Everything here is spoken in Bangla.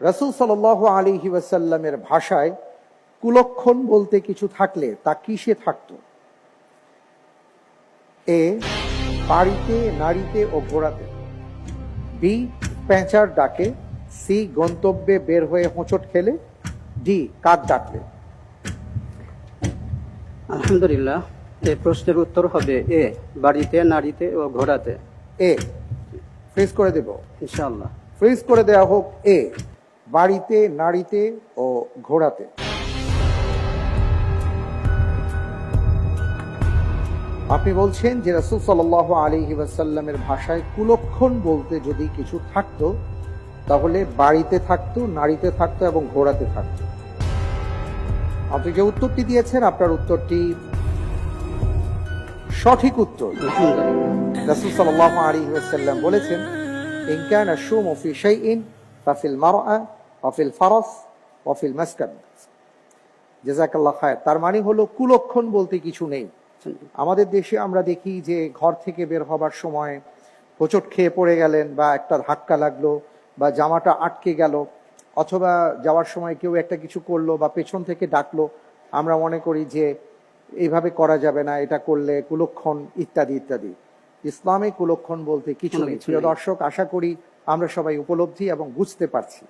রাসূল সাল্লাল্লাহু আলাইহি ওয়াসাল্লামের ভাষায় কুলক্ষণ বলতে কিছু থাকলে তা কিসে থাকতো? এ, বাড়িতে, নারীতে ও ঘোড়াতে। বি, পেঁচার ডাকে। সি, গন্তব্যে বের হয়ে হোঁচট খেলে। ডি, কাক ডাকলে। আলহামদুলিল্লাহ, এই প্রশ্নের উত্তর হবে এ, বাড়িতে, নারীতে ও ঘোড়াতে। এ ফ্রিজ করে দেব। ইনশাআল্লাহ। ফ্রিজ করে দেওয়া হোক এ, বাড়িতে, নারীতে ও ঘোড়াতে। আপনি বলছেন যে রাসূল সাল্লাল্লাহু আলাইহি ওয়াসাল্লামের ভাষায় কুলক্ষণ বলতে যদি কিছু থাকতো তাহলে বাড়িতে থাকতো, নারীতে থাকতো এবং ঘোড়াতে থাকতো। আপনি যে উত্তরটি দিয়েছেন আপনার উত্তরটি সঠিক উত্তর। আলহামদুলিল্লাহ। রাসূল সাল্লাল্লাহু আলাইহি ওয়াসাল্লাম বলেছেন, ইন কানা শুমু ফি শাইইন ফাফিল মারআ ওয়া ফিল ফারাস ওয়া ফিল মাসকান। জাযাকাল্লাহ খায়র। তার মানে হলো কুলক্ষণ বলতে কিছু নেই। আমাদের দেশে আমরা দেখি যে ঘর থেকে বের হবার সময় হোঁচট খেয়ে পড়ে গেলেন বা একটা ধাক্কা লাগলো বা জামাটা আটকে গেল অথবা যাওয়ার সময় কেউ একটা কিছু করলো বা পেছন থেকে ডাকলো, আমরা মনে করি যে এইভাবে করা যাবে না, এটা করলে কুলক্ষণ ইত্যাদি ইত্যাদি। ইসলামে কুলক্ষণ বলতে কিছু নেই। প্রিয় দর্শক, আশা করি আমরা সবাই উপলব্ধি এবং বুঝতে পারছি।